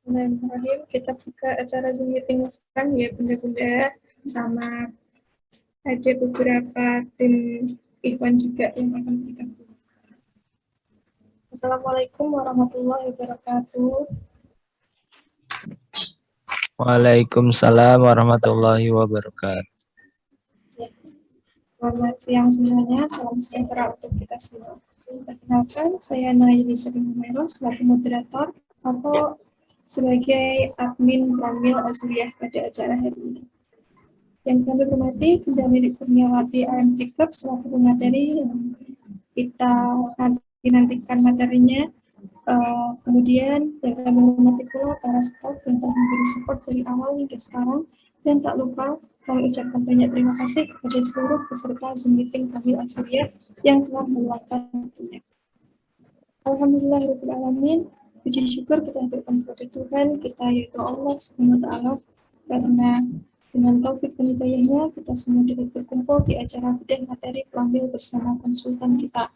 Bismillahirrahmanirrahim. Kita buka acara Zoom meeting sekarang ya bunda-bunda, sama ada beberapa tim Ikhwan juga yang akan bergabung. Assalamualaikum warahmatullahi wabarakatuh. Waalaikumsalam warahmatullahi wabarakatuh. Selamat siang semuanya, salam sejahtera untuk kita semua. Perkenalkan, saya Naili Sering selaku moderator atau sebagai admin Ramil Azuriyah pada acara hari ini. Yang kami hormati Bunda Milik Kurniawati AMT Club selaku pemateri yang kita nantikan materinya. Kemudian yang kami hormati pula para staf yang telah memberi support dari awal hingga sekarang, dan tak lupa kami ucapkan banyak terima kasih kepada seluruh peserta Zoom meeting Ramil Azuriyah yang telah meluangkan waktunya. Alhamdulillahirrahmanirrahim. Puji syukur kita haturkan kepada Tuhan kita yaitu Allah SWT, karena dengan taufik dan hidayahnya kita semua dapat berkumpul di acara bedah materi pelambil bersama konsultan kita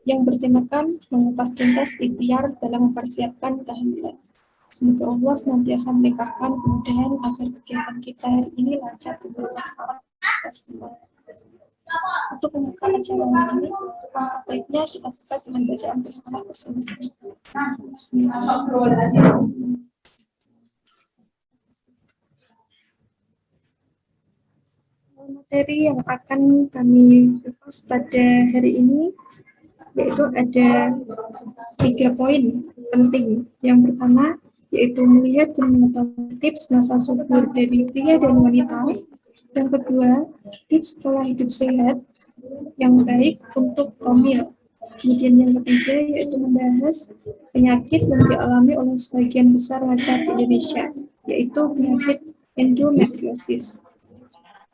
yang bertemakan mengupas tuntas ikhtiar dalam mempersiapkan kehamilan. Semoga Allah senantiasa memberikan kemudahan agar kegiatan kita hari ini lancar dan bermanfaat kita semua. Untuk membuka acara ini, baiknya kita buka dengan bacaan basmalah bersama-sama. Bismillahirrahmanirrahim. Materi yang akan kami bahas pada hari ini yaitu ada 3 poin penting. Yang pertama yaitu melihat dan mengetahui tips masa subur dari pria dan wanita. Yang kedua, tips pola hidup sehat yang baik untuk hamil. Kemudian yang ketiga yaitu membahas penyakit yang dialami oleh sebagian besar wanita di Indonesia, yaitu penyakit endometriosis.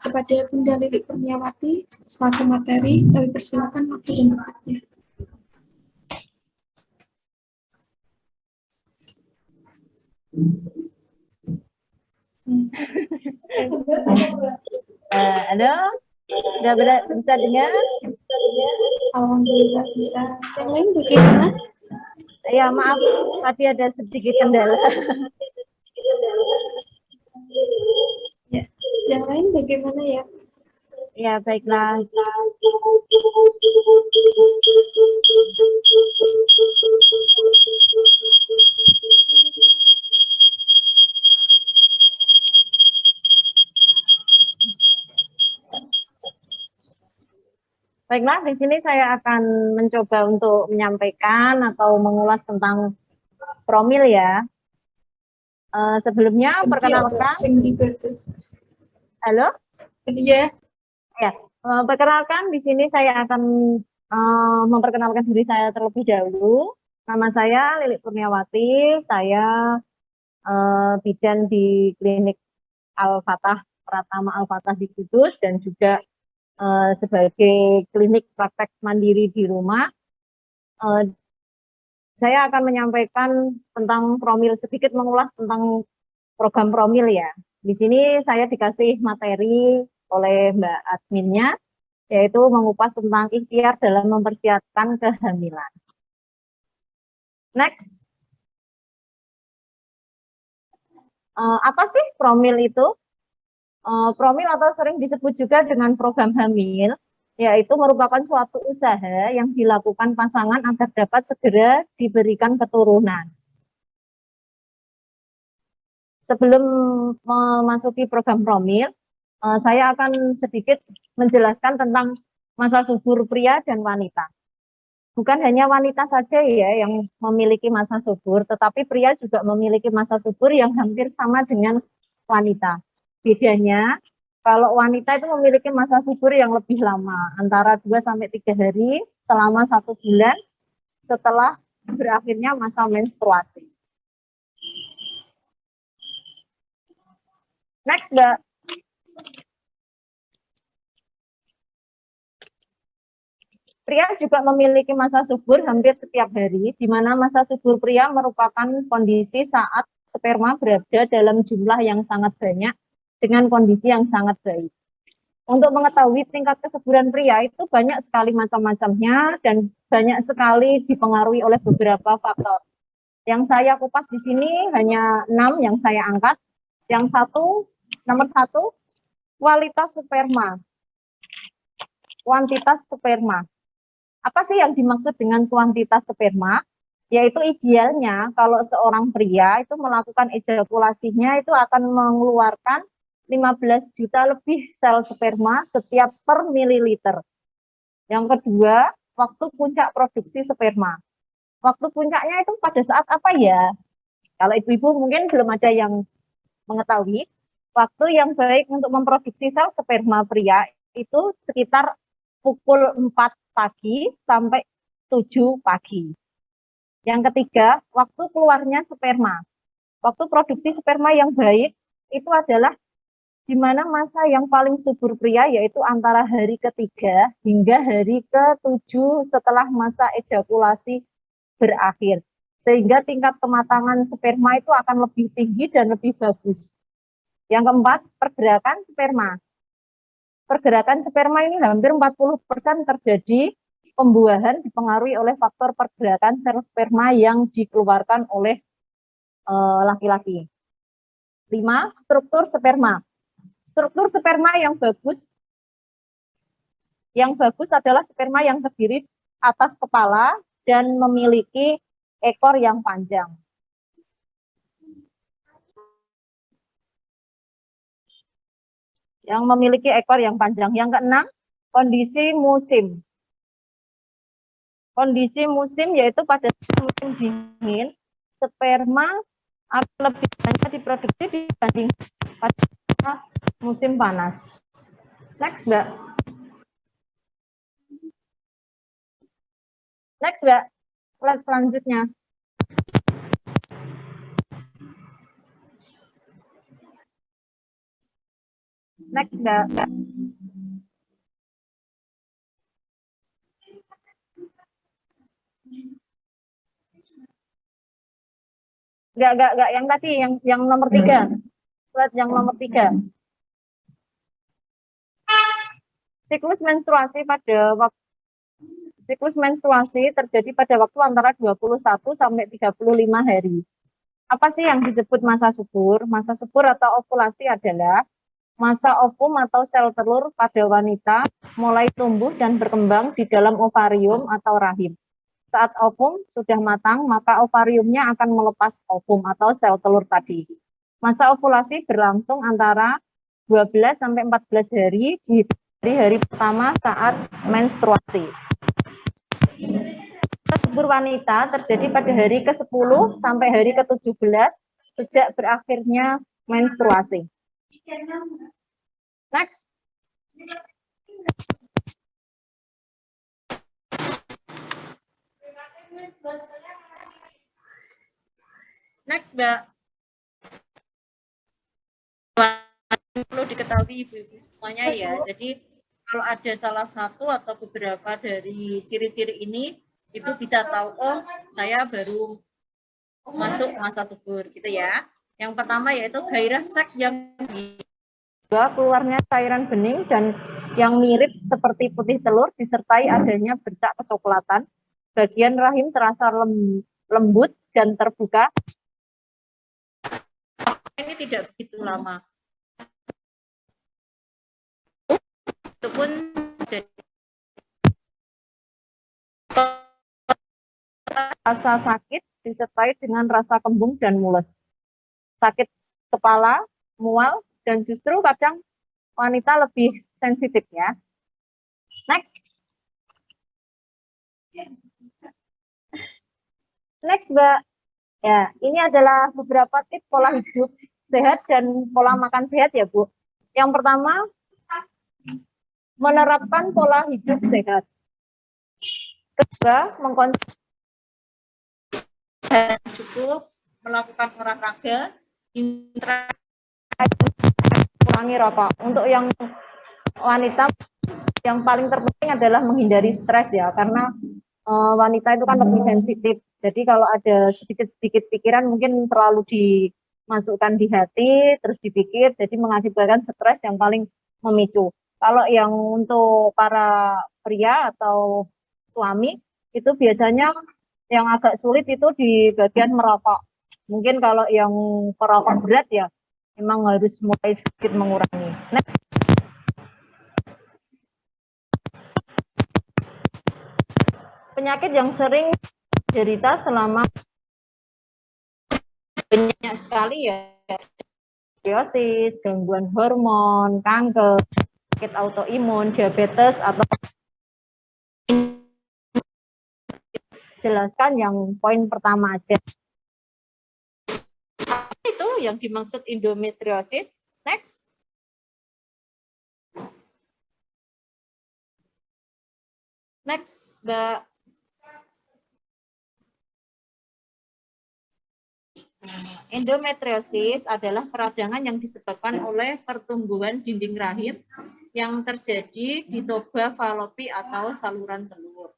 Kepada Bunda Lilik Kurniawati selaku materi, kami persilakan waktu dan tempatnya. Halo, sudah bisa dengar? Alhamdulillah bisa. Yang lain bagaimana? Ya maaf, tadi ada sedikit kendala. Ya. Yang lain bagaimana ya? Ya baiklah. Baiklah, di sini saya akan mencoba untuk menyampaikan atau mengulas tentang promil ya. Sebelumnya perkenalkan. Halo? Iya. Ya, perkenalkan di sini saya akan memperkenalkan diri saya terlebih dahulu. Nama saya Lilik Kurniawati, saya bidan di klinik Al-Fatah, Pratama Al-Fatah di Kudus, dan juga sebagai klinik praktek mandiri di rumah. Saya akan menyampaikan tentang promil, sedikit mengulas tentang program promil ya. Di sini saya dikasih materi oleh Mbak adminnya, yaitu mengupas tentang ikhtiar dalam mempersiapkan kehamilan. Next. Apa sih promil itu? Promil atau sering disebut juga dengan program hamil, yaitu merupakan suatu usaha yang dilakukan pasangan agar dapat segera diberikan keturunan. Sebelum memasuki program promil, saya akan sedikit menjelaskan tentang masa subur pria dan wanita. Bukan hanya wanita saja ya yang memiliki masa subur, tetapi pria juga memiliki masa subur yang hampir sama dengan wanita. Bedanya, kalau wanita itu memiliki masa subur yang lebih lama, antara 2-3 hari selama 1 bulan setelah berakhirnya masa menstruasi. Next, Mbak. Pria juga memiliki masa subur hampir setiap hari, di mana masa subur pria merupakan kondisi saat sperma berada dalam jumlah yang sangat banyak dengan kondisi yang sangat baik. Untuk mengetahui tingkat kesuburan pria itu banyak sekali macam-macamnya dan banyak sekali dipengaruhi oleh beberapa faktor. Yang saya kupas di sini hanya 6 yang saya angkat. Yang nomor satu, kualitas sperma. Kuantitas sperma. Apa sih yang dimaksud dengan kuantitas sperma? Yaitu idealnya kalau seorang pria itu melakukan ejakulasinya itu akan mengeluarkan 15 juta lebih sel sperma setiap per mililiter. Yang kedua, waktu puncak produksi sperma. Waktu puncaknya itu pada saat apa ya? Kalau ibu-ibu mungkin belum ada yang mengetahui, waktu yang baik untuk memproduksi sel sperma pria itu sekitar pukul 4 pagi sampai 7 pagi. Yang ketiga, waktu keluarnya sperma. Waktu produksi sperma yang baik itu adalah di mana masa yang paling subur pria yaitu antara hari ketiga hingga hari ke-7 setelah masa ejakulasi berakhir. Sehingga tingkat kematangan sperma itu akan lebih tinggi dan lebih bagus. Yang keempat, pergerakan sperma. Pergerakan sperma ini hampir 40% terjadi pembuahan dipengaruhi oleh faktor pergerakan sel sperma yang dikeluarkan oleh laki-laki. 5. Struktur sperma. Struktur sperma yang bagus adalah sperma yang terdiri atas kepala dan memiliki ekor yang panjang. Yang memiliki ekor yang panjang. Yang keenam, kondisi musim. Kondisi musim yaitu pada musim dingin, sperma akan lebih banyak diproduksi dibanding pada musim panas. Next, Mbak. Next, Mbak. Slide selanjutnya. Next, Mbak. Enggak, yang tadi, yang nomor 3. Slide yang nomor 3. Siklus menstruasi terjadi pada waktu antara 21 sampai 35 hari. Apa sih yang disebut masa subur? Masa subur atau ovulasi adalah masa ovum atau sel telur pada wanita mulai tumbuh dan berkembang di dalam ovarium atau rahim. Saat ovum sudah matang, maka ovariumnya akan melepas ovum atau sel telur tadi. Masa ovulasi berlangsung antara 12 sampai 14 hari di hari pertama saat menstruasi. Masa subur wanita terjadi pada hari ke-10 sampai hari ke-17 sejak berakhirnya menstruasi. Next. Next, Mbak. Perlu diketahui ibu-ibu semuanya ya. Jadi kalau ada salah satu atau beberapa dari ciri-ciri ini, itu bisa tahu, oh saya baru masuk masa subur gitu ya. Yang pertama yaitu gairah seks yang keluarnya cairan bening dan yang mirip seperti putih telur disertai adanya bercak kecoklatan. Bagian rahim terasa lembut dan terbuka. Ini tidak begitu lama. Itu pun jadi rasa sakit disertai dengan rasa kembung dan mules. Sakit kepala, mual, dan justru kadang wanita lebih sensitif ya. Next. Next, Mbak. Ya, ini adalah beberapa tips pola hidup sehat dan pola makan sehat ya, Bu. Yang pertama, menerapkan pola hidup sehat. Kedua, mengkonsumsi cukup, melakukan olahraga, kurangi rokok. Untuk yang wanita, yang paling terpenting adalah menghindari stres ya, karena wanita itu kan lebih sensitif. Jadi kalau ada sedikit-sedikit pikiran mungkin terlalu dimasukkan di hati, terus dipikir, jadi mengakibatkan stres yang paling memicu. Kalau yang untuk para pria atau suami, itu biasanya Yang agak sulit itu di bagian merokok. Mungkin kalau yang perokok berat ya, memang harus mulai sedikit mengurangi. Next. Penyakit yang sering derita selama banyak sekali ya, sklerosis, gangguan hormon, kanker, penyakit autoimun, diabetes, atau jelaskan yang poin pertama aja. Itu yang dimaksud endometriosis. Next. Next, Mbak. Endometriosis adalah peradangan yang disebabkan oleh pertumbuhan dinding rahim yang terjadi di toba falopi atau saluran telur.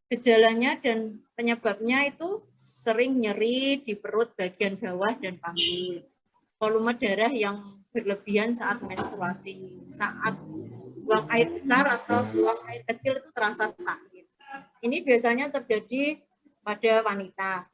Gejalanya dan penyebabnya itu sering nyeri di perut bagian bawah dan panggul. Volume darah yang berlebihan saat menstruasi, saat buang air besar atau buang air kecil itu terasa sakit. Ini biasanya terjadi pada wanita.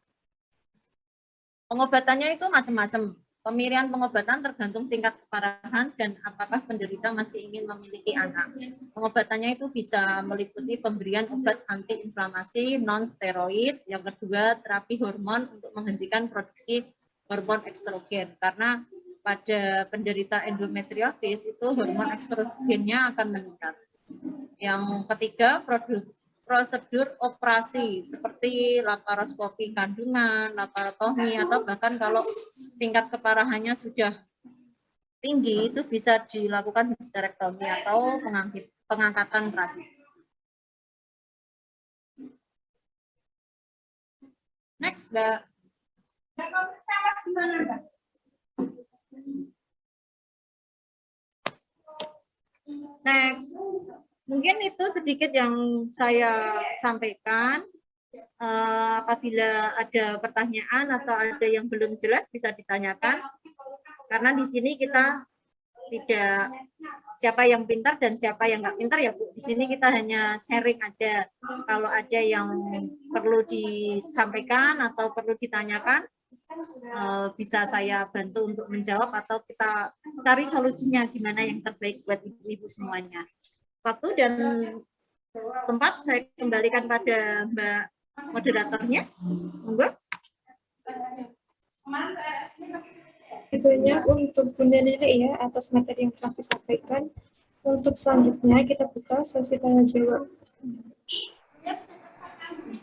Pengobatannya itu macam-macam. Pemilihan pengobatan tergantung tingkat keparahan dan apakah penderita masih ingin memiliki anak. Pengobatannya itu bisa meliputi pemberian obat antiinflamasi non-steroid. Yang kedua, terapi hormon untuk menghentikan produksi hormon estrogen. Karena pada penderita endometriosis itu hormon estrogennya akan meningkat. Yang ketiga, prosedur operasi seperti laparoskopi kandungan, laparotomi, atau bahkan kalau tingkat keparahannya sudah tinggi itu bisa dilakukan histerektomi atau pengangkatan rahim. Next, Mbak. Next. Mungkin itu sedikit yang saya sampaikan. Apabila ada pertanyaan atau ada yang belum jelas bisa ditanyakan. Karena di sini kita tidak siapa yang pintar dan siapa yang nggak pintar ya Bu. Di sini kita hanya sharing aja. Kalau ada yang perlu disampaikan atau perlu ditanyakan, bisa saya bantu untuk menjawab atau kita cari solusinya gimana yang terbaik buat ibu-ibu semuanya. Waktu dan tempat saya kembalikan pada Mbak moderatornya. Monggo. Banyak untuk Bunda Nenek ya atas materi yang telah disampaikan. Untuk selanjutnya kita buka sesi tanya jawab.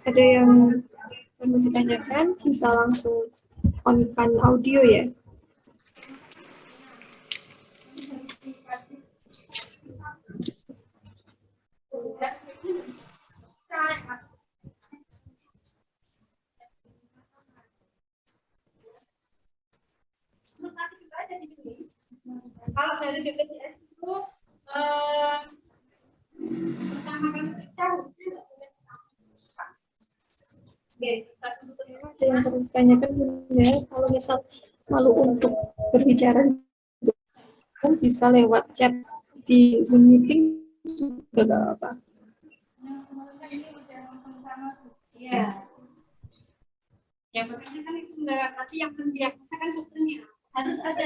Ada yang perlu ditanyakan bisa langsung on-kan audio ya. Kalau dari BPJS itu pertama kali kita ada yang perlu ditanyakan Bunda, kalau misal malu untuk berbicara bisa lewat chat di Zoom meeting juga nggak apa-apa. ini udah sama-sama. Iya. Yang pertama kan itu enggak pasti yang mendiagnosa kan dokternya harus ada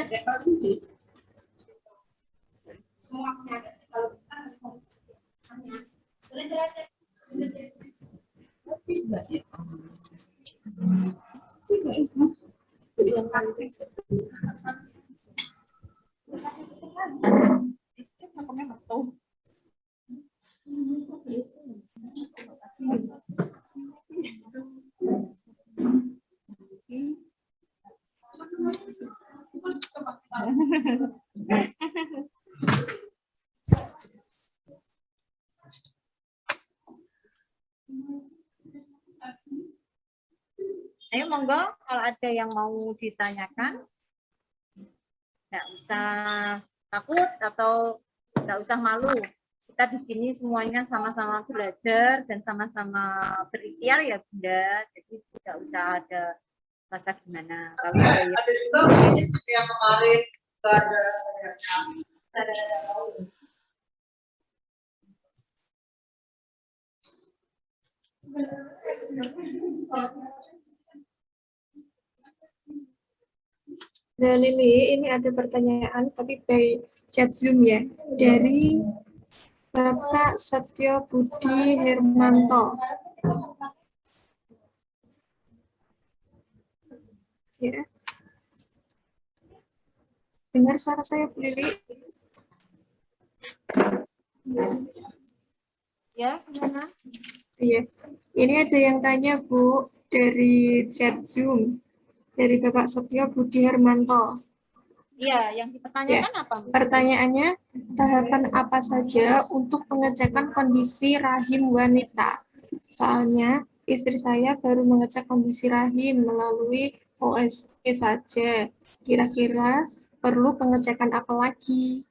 semua penyakit sih kalau kita boleh silakan. Ayo monggo kalau ada yang mau ditanyakan, nggak usah takut atau nggak usah malu. Kita di sini semuanya sama-sama belajar dan sama-sama berikhtiar ya Bunda. Jadi tidak usah ada rasa gimana. Kalau Ada juga yang kemarin ada Nah, Lili, ini ada pertanyaan tapi by chat Zoom ya, dari Bapak Setyo Budi Hermanto. Ya. Dengar suara saya, Bu Lili? Ya, gimana? Iya. Ini ada yang tanya, Bu, dari chat Zoom, dari Bapak Setyo Budi Hermanto. Iya, yang dipertanyakan apa? Pertanyaannya, tahapan apa saja untuk pengecekan kondisi rahim wanita? Soalnya, istri saya baru mengecek kondisi rahim melalui OSG saja. Kira-kira perlu pengecekan apa lagi?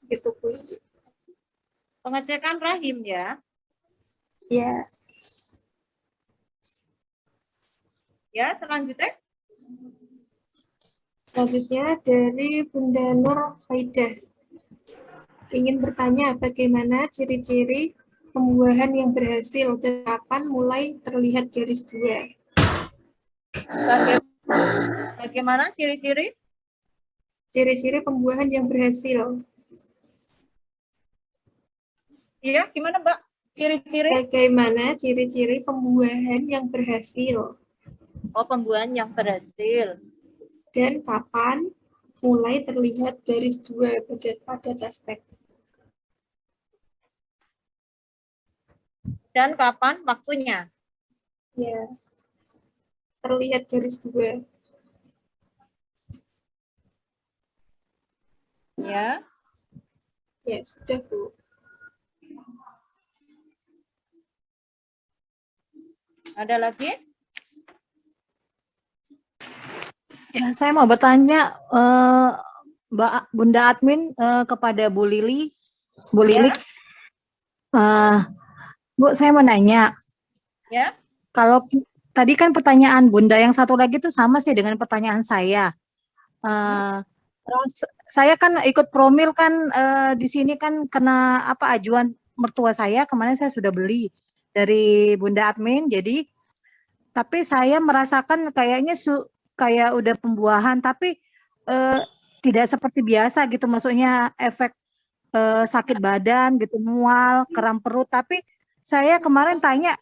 Gitu, Bu. Pengecekan rahim ya. Ya, Ya, selanjutnya. selanjutnya dari Bunda Nur Faidah. Ingin bertanya bagaimana ciri-ciri pembuahan yang berhasil dan kapan mulai terlihat garis 2? Bagaimana ciri-ciri? Ciri-ciri pembuahan yang berhasil. Iya, gimana Mbak? Ciri-ciri? Bagaimana ciri-ciri pembuahan yang berhasil Oh, pembuahan yang berhasil. dan kapan mulai terlihat garis 2 pada aspek. Dan kapan waktunya? Ya, terlihat garis 2. Ya. Ya, sudah, Bu. Ada lagi? Ya, saya mau bertanya, Bunda Admin, kepada Bu Lili. Bu Lili, Bu, saya mau nanya, Ya. kalau tadi kan pertanyaan Bunda yang satu lagi itu sama sih dengan pertanyaan saya. Terus saya kan ikut promil kan, di sini kan kena ajuan mertua saya, kemarin saya sudah beli dari Bunda Admin, jadi tapi saya merasakan kayaknya kayak udah pembuahan, tapi tidak seperti biasa gitu, maksudnya efek sakit badan gitu, mual, kram perut. Tapi saya kemarin tanya,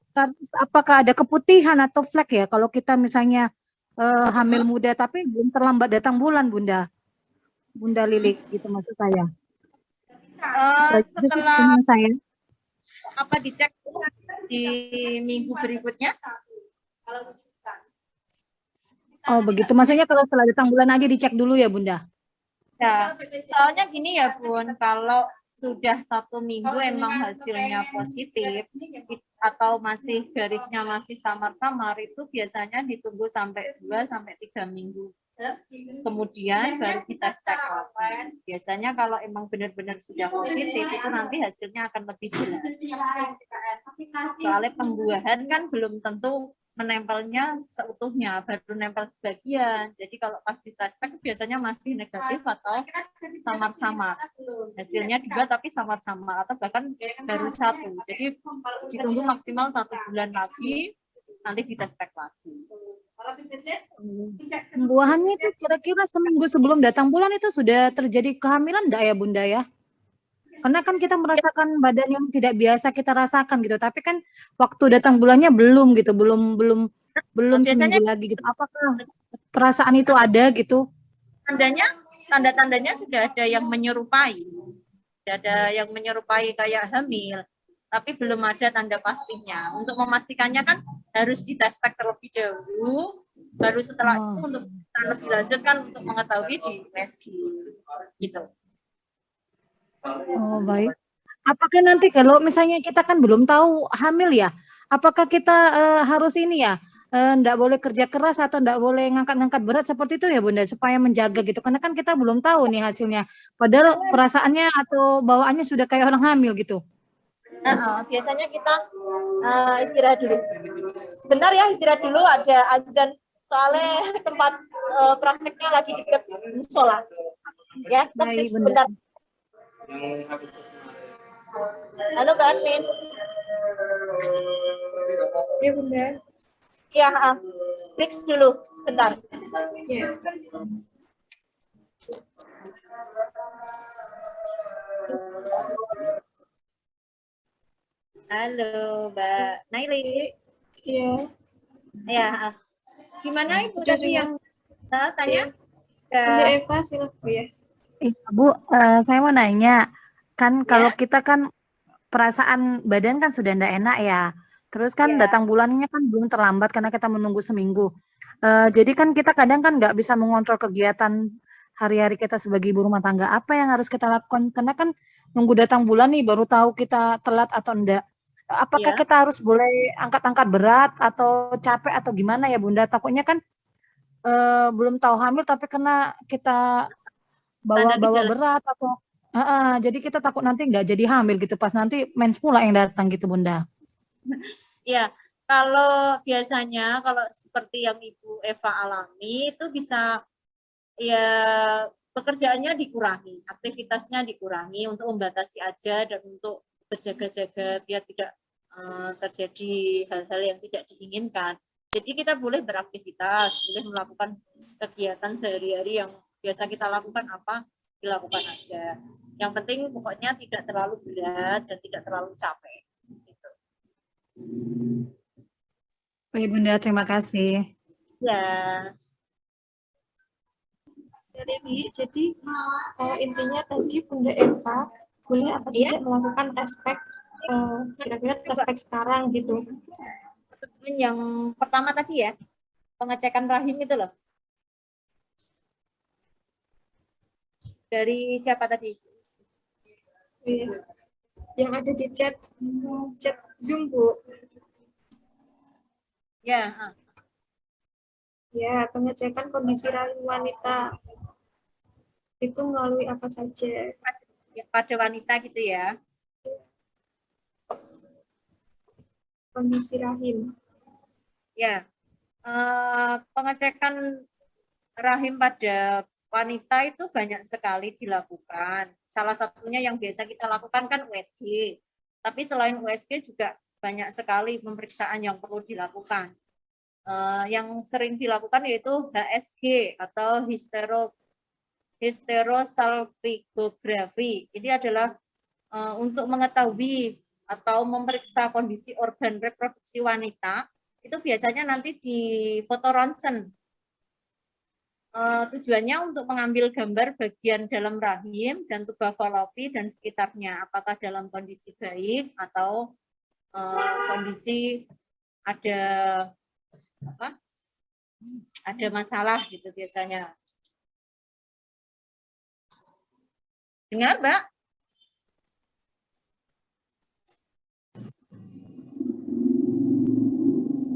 apakah ada keputihan atau flek ya kalau kita misalnya hamil muda, tapi belum terlambat datang bulan, Bunda Lilik gitu maksud saya. Setelah saya. dicek di minggu berikutnya? Oh begitu, maksudnya kalau setelah datang bulan aja dicek dulu ya Bunda? Ya, soalnya gini ya Bun, kalau sudah 1 minggu emang hasilnya positif atau masih garisnya masih samar-samar, itu biasanya ditunggu sampai 2-3 minggu. Kemudian baru kita cek lagi. Biasanya kalau emang benar-benar sudah positif, itu nanti hasilnya akan lebih jelas. Soalnya pembuahan kan belum tentu menempelnya seutuhnya, baru nempel sebagian. Jadi kalau pas di suspek biasanya masih negatif atau samar-samar. Hasilnya 2 tapi samar-samar atau bahkan baru 1. Jadi ditunggu maksimal 1 bulan lagi, nanti kita spek lagi. Pembuahannya itu kira-kira seminggu sebelum datang bulan itu sudah terjadi kehamilan enggak ya Bunda ya? Karena kan kita merasakan badan yang tidak biasa kita rasakan gitu, tapi kan waktu datang bulannya belum gitu, belum Biasanya seminggu lagi gitu. Apakah perasaan itu ada gitu? Tanda-tandanya sudah ada yang menyerupai. Sudah ada yang menyerupai kayak hamil, tapi belum ada tanda pastinya. Untuk memastikannya kan harus ditaspek terlebih dahulu, baru setelah itu untuk lebih lanjut kan untuk mengetahui di USG gitu. Oh baik. Apakah nanti kalau misalnya kita kan belum tahu hamil ya, apakah kita harus ini ya, enggak boleh kerja keras atau enggak boleh ngangkat-ngangkat berat seperti itu ya Bunda, supaya menjaga gitu, karena kan kita belum tahu nih hasilnya, padahal perasaannya atau bawaannya sudah kayak orang hamil gitu. Biasanya kita istirahat dulu. Sebentar ya, istirahat dulu, ada azan, soalnya tempat prakteknya lagi dekat musola. Ya, Baik, sebentar. Bunda. Halo Mbak Admin. Ya, Bunda. Ya, break dulu sebentar. Ya. Halo, Mbak Naili. Iya. Ya, gimana Ibu Udah tadi dengar? yang tanya? Bunda Eva, silakan. Ya. Bu, saya mau nanya, kan kalau Ya, kita kan perasaan badan kan sudah ndak enak ya. Terus kan ya, datang bulannya kan belum terlambat karena kita menunggu seminggu. Jadi kan kita kadang kan nggak bisa mengontrol kegiatan hari-hari kita sebagai ibu rumah tangga. Apa yang harus kita lakukan? Karena kan nunggu datang bulan nih baru tahu kita telat atau enggak. Apakah ya. kita harus boleh angkat-angkat berat atau capek atau gimana ya Bunda? Takutnya kan belum tahu hamil tapi kena kita Tanda bawa-bawa gejala. berat atau jadi kita takut nanti nggak jadi hamil gitu pas nanti mens pula yang datang gitu Bunda. Ya, kalau biasanya kalau seperti yang Ibu Eva alami itu bisa ya pekerjaannya dikurangi, aktivitasnya dikurangi untuk membatasi aja dan untuk berjaga-jaga biar tidak terjadi hal-hal yang tidak diinginkan. Jadi kita boleh beraktivitas, boleh melakukan kegiatan sehari-hari yang biasa kita lakukan apa, dilakukan aja. Yang penting pokoknya tidak terlalu berat dan tidak terlalu capek. Gitu. Baik Bunda, terima kasih. Ya, Jadi intinya tadi Bunda Eva boleh apa iya. tidak melakukan tes pack, kira-kira tes pack sekarang gitu. Yang pertama tadi ya, pengecekan rahim itu loh. Dari siapa tadi? Iya. Yang ada di chat Zoom, Bu. Ya, Ya, pengecekan kondisi rahim wanita itu melalui apa saja? pada wanita gitu ya. Kondisi rahim. Ya, pengecekan rahim pada wanita itu banyak sekali dilakukan. Salah satunya yang biasa kita lakukan kan USG. Tapi selain USG juga banyak sekali pemeriksaan yang perlu dilakukan. Yang sering dilakukan yaitu HSG atau hysterosalpingografi. Ini adalah untuk mengetahui atau memeriksa kondisi organ reproduksi wanita. Itu biasanya nanti di foto ronsen. Tujuannya untuk mengambil gambar bagian dalam rahim dan tuba falopi dan sekitarnya, apakah dalam kondisi baik atau kondisi ada masalah gitu biasanya. Dengar, Mbak?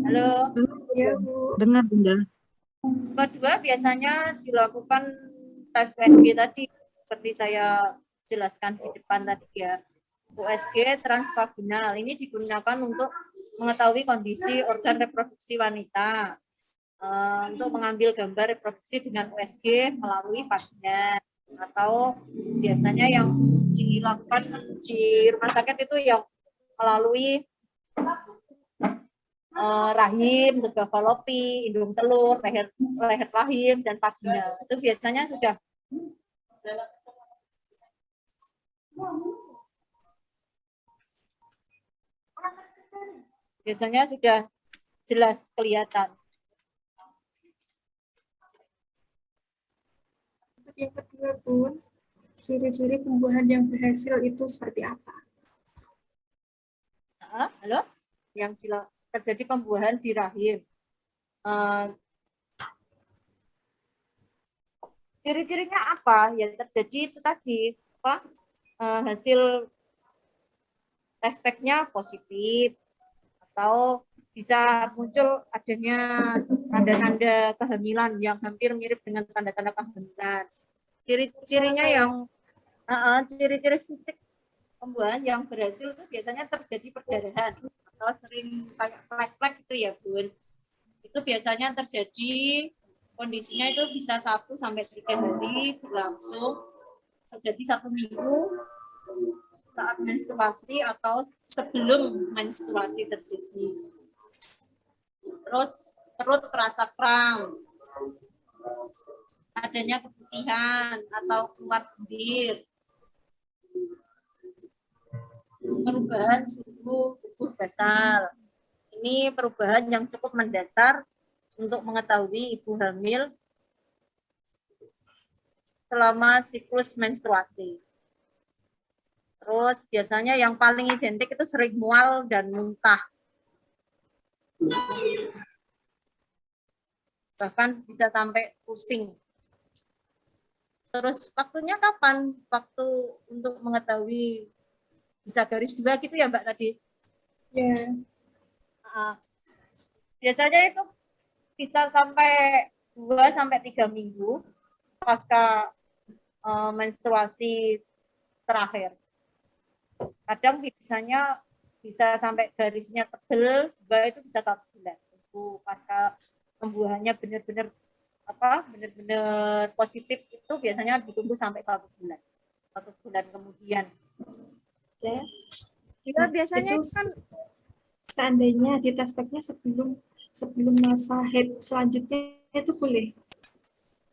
Halo. Ya, Bu. Dengar Bunda. Kedua biasanya dilakukan tes USG tadi seperti saya jelaskan di depan tadi ya. USG transvaginal ini digunakan untuk mengetahui kondisi organ reproduksi wanita. Untuk mengambil gambar reproduksi dengan USG melalui vagina atau biasanya yang dilakukan di rumah sakit itu yang melalui rahim, tuba falopi, indung telur, leher rahim, dan vagina. Itu biasanya sudah jelas kelihatan. Untuk yang kedua, Bun, ciri-ciri pembuahan yang berhasil itu seperti apa? Halo? Yang terjadi pembuahan di rahim. Ciri-cirinya apa? Yang terjadi itu tadi hasil tes pack-nya positif atau bisa muncul adanya tanda-tanda kehamilan yang hampir mirip dengan tanda-tanda kehamilan. Ciri-cirinya yang ciri-ciri fisik pembuahan yang berhasil itu biasanya terjadi perdarahan atau sering kayak plek-plek itu ya Bun. Itu biasanya terjadi kondisinya itu bisa 1 sampai 3 hari berlangsung, terjadi 1 minggu saat menstruasi atau sebelum menstruasi terjadi. Terus perut terasa kram, adanya keputihan atau keluar bulir, perubahan suhu tubuh basal. Ini perubahan yang cukup mendasar untuk mengetahui ibu hamil selama siklus menstruasi. Terus biasanya yang paling identik itu sering mual dan muntah. Bahkan bisa sampai pusing. Terus waktunya kapan? Waktu untuk mengetahui bisa garis 2 gitu ya Mbak tadi? Ya, Biasanya itu bisa sampai 2-3 minggu pasca menstruasi terakhir. Kadang biasanya bisa sampai garisnya tebel, itu bisa 1 bulan. Itu pasca pembuahannya benar-benar positif itu biasanya ditunggu sampai 1 bulan. 1 bulan kemudian. ya. Kita biasanya Itu itu kan seandainya di tes packnya sebelum masa head selanjutnya itu boleh.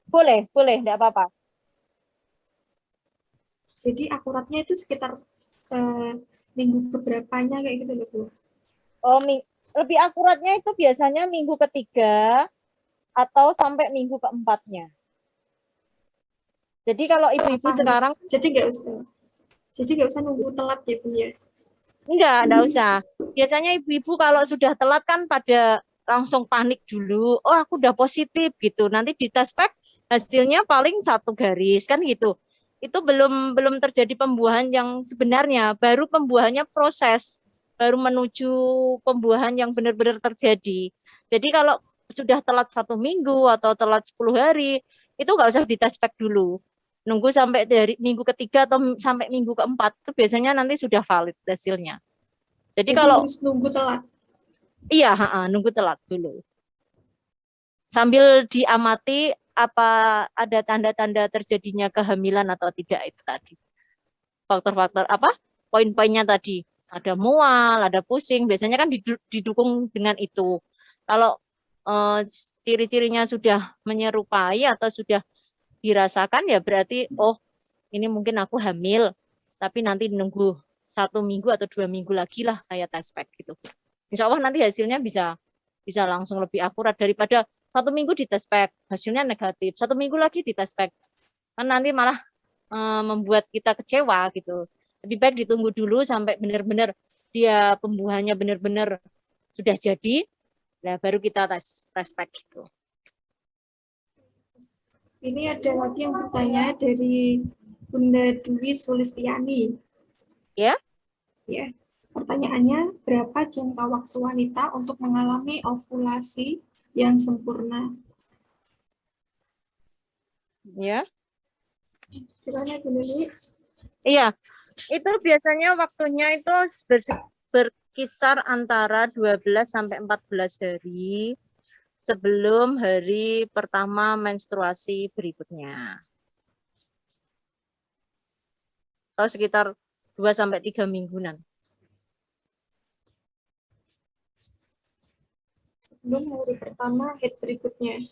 boleh, enggak apa-apa. Jadi akuratnya itu sekitar minggu keberapanya kayak gitu loh Bu. Oh, lebih akuratnya itu biasanya minggu ketiga atau sampai minggu keempatnya. Jadi kalau ibu-ibu Apa sekarang jadi nggak usah nunggu telat ya Bu ya. enggak usah. Biasanya ibu-ibu kalau sudah telat kan pada langsung panik dulu. Oh, aku udah positif gitu. Nanti di tes pack hasilnya paling 1 garis kan gitu. Itu belum terjadi pembuahan yang sebenarnya, baru pembuahannya proses, baru menuju pembuahan yang benar-benar terjadi. Jadi kalau sudah telat 1 minggu atau telat 10 hari, itu nggak usah di tes pack dulu. Nunggu sampai dari minggu ketiga atau sampai minggu keempat, itu biasanya nanti sudah valid hasilnya. Jadi kalau harus nunggu telat. iya, nunggu telat dulu. Sambil diamati apa ada tanda-tanda terjadinya kehamilan atau tidak itu tadi. Faktor-faktor poin-poinnya tadi. Ada mual, ada pusing, biasanya kan didukung dengan itu. Kalau ciri-cirinya sudah menyerupai atau sudah dirasakan ya berarti ini mungkin aku hamil, tapi nanti nunggu 1 minggu atau 2 minggu lagi lah saya tes pack gitu. Insya Allah nanti hasilnya bisa langsung lebih akurat daripada 1 minggu di tes pack, hasilnya negatif, 1 minggu lagi di tes pack. Kan nanti malah membuat kita kecewa gitu. Lebih baik ditunggu dulu sampai benar-benar dia pembuahannya benar-benar sudah jadi, nah baru kita tes pack gitu. Ini ada lagi yang bertanya dari Bunda Dwi Sulistiani. Ya. Ya. Pertanyaannya, berapa jangka waktu wanita untuk mengalami ovulasi yang sempurna? Ya. Kiranya Bunda Dwi. Iya, itu biasanya waktunya itu berkisar antara 12 sampai 14 hari sebelum hari pertama menstruasi berikutnya. Atau sekitar 2 sampai 3 mingguan. Sebelum hari pertama head berikutnya.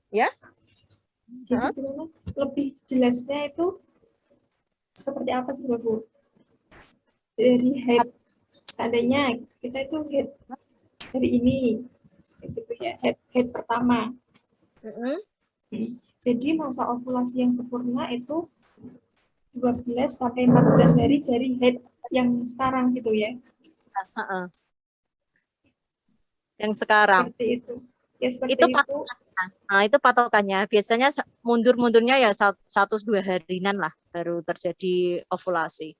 Ya. Jadi gimana? Lebih jelasnya itu seperti apa juga Bu? Dari head, seandainya kita itu head hari ini, gitu ya, head pertama. Jadi masa ovulasi yang sempurna itu 12 sampai 14 hari dari head yang sekarang gitu ya. Yang sekarang. Seperti itu. Ya seperti Itu itu. Nah, itu patokannya. Biasanya mundur-mundurnya ya 1-2 harian lah baru terjadi ovulasi.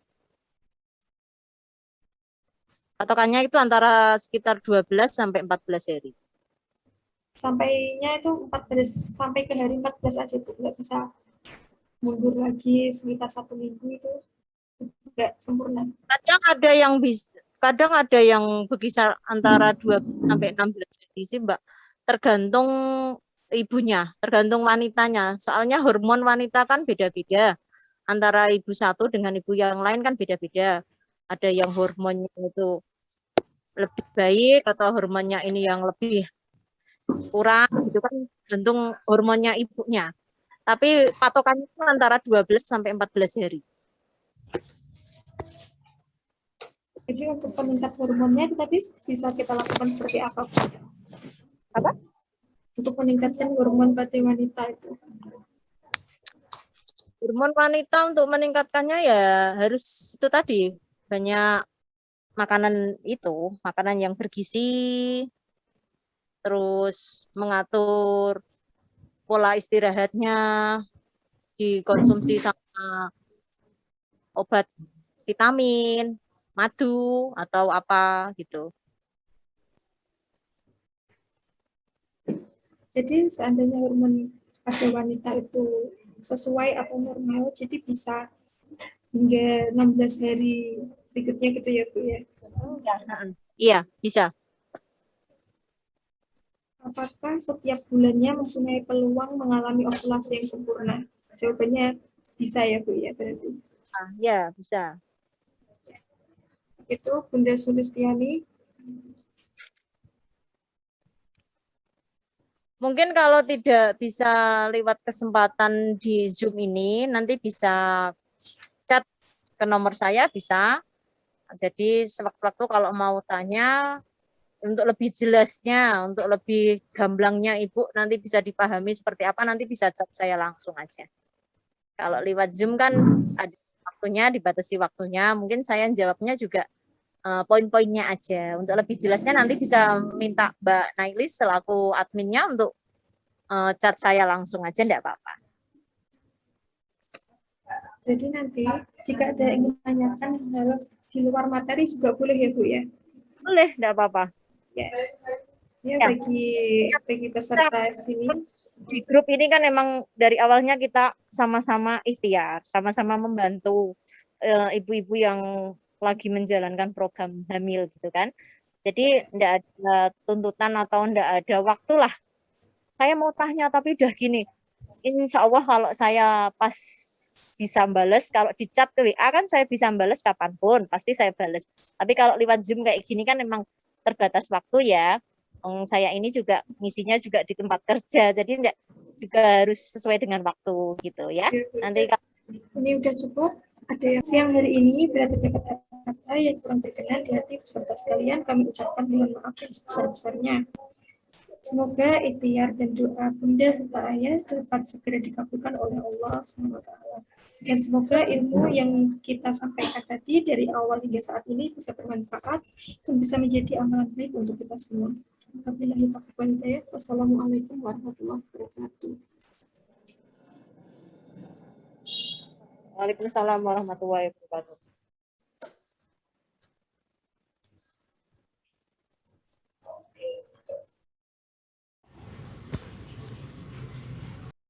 Patokannya itu antara sekitar 12 sampai 14 hari. Sampainya itu 14 sampai ke hari 14 aja Bu, nggak bisa mundur lagi sekitar 1 minggu itu nggak sempurna. Kadang ada yang berkisar antara 12 sampai 16 hari sih Mbak. Tergantung ibunya, tergantung wanitanya. Soalnya hormon wanita kan beda-beda. antara ibu satu dengan ibu yang lain kan beda-beda. Ada yang hormonnya itu lebih baik atau hormonnya ini yang lebih kurang gitu kan, gantung hormonnya ibunya. Tapi patokannya itu antara 12 sampai 14 hari. Jadi untuk peningkat hormonnya itu tadi bisa kita lakukan seperti apa? Apa? Untuk meningkatkan hormon pada wanita itu. Hormon wanita untuk meningkatkannya ya harus itu tadi, banyak makanan yang bergizi, terus mengatur pola istirahatnya, dikonsumsi sama obat vitamin, madu atau apa gitu. Jadi seandainya hormon pada wanita itu sesuai atau normal, jadi bisa hingga 16 hari berikutnya gitu ya Bu ya. Iya, bisa. Apakah setiap bulannya mempunyai peluang mengalami ovulasi yang sempurna? Jawabannya bisa ya Bu ya berarti. Ya, bisa. Itu Bunda Sulistiani. Mungkin kalau tidak bisa lewat kesempatan di Zoom ini, nanti bisa chat ke nomor saya, bisa. Jadi sewaktu-waktu kalau mau tanya, untuk lebih jelasnya, untuk lebih gamblangnya Ibu, nanti bisa dipahami seperti apa, nanti bisa chat saya langsung aja. Kalau lewat Zoom kan ada waktunya, dibatasi waktunya, mungkin saya jawabnya juga poin-poinnya aja. Untuk lebih jelasnya nanti bisa minta Mbak Nailis selaku adminnya untuk chat saya langsung aja, enggak apa-apa. Jadi nanti jika ada yang ingin tanyakan hal di luar materi juga boleh ya Bu ya? Boleh, enggak apa-apa. Ya, Ya. bagi peserta sini. Di grup ini kan emang dari awalnya kita sama-sama ikhtiar, sama-sama membantu ibu-ibu yang lagi menjalankan program hamil gitu kan. Jadi enggak ada tuntutan atau enggak ada waktu lah. Saya mau tanya tapi udah gini. Insya Allah kalau saya pas bisa bales, kalau di chat ke WA kan saya bisa bales kapanpun, pasti saya bales. Tapi kalau lewat Zoom kayak gini kan memang terbatas waktu ya. Saya ini juga ngisinya juga di tempat kerja, jadi enggak juga harus sesuai dengan waktu gitu ya. Nanti Ini udah cukup. Ada yang siang hari ini berarti dapat kata-kata yang kurang berkenan di hati peserta sekalian. Kami ucapkan mohon maaf yang sebesar-besarnya. Semoga ikhtiar dan doa Bunda serta Ayah dapat segera dikabulkan oleh Allah SWT. Dan semoga ilmu yang kita sampaikan tadi dari awal hingga saat ini bisa bermanfaat dan bisa menjadi amalan baik untuk kita semua. Wabillahi taufiq wal hidayah. Wassalamualaikum warahmatullahi wabarakatuh. Waalaikumsalam warahmatullahi wabarakatuh.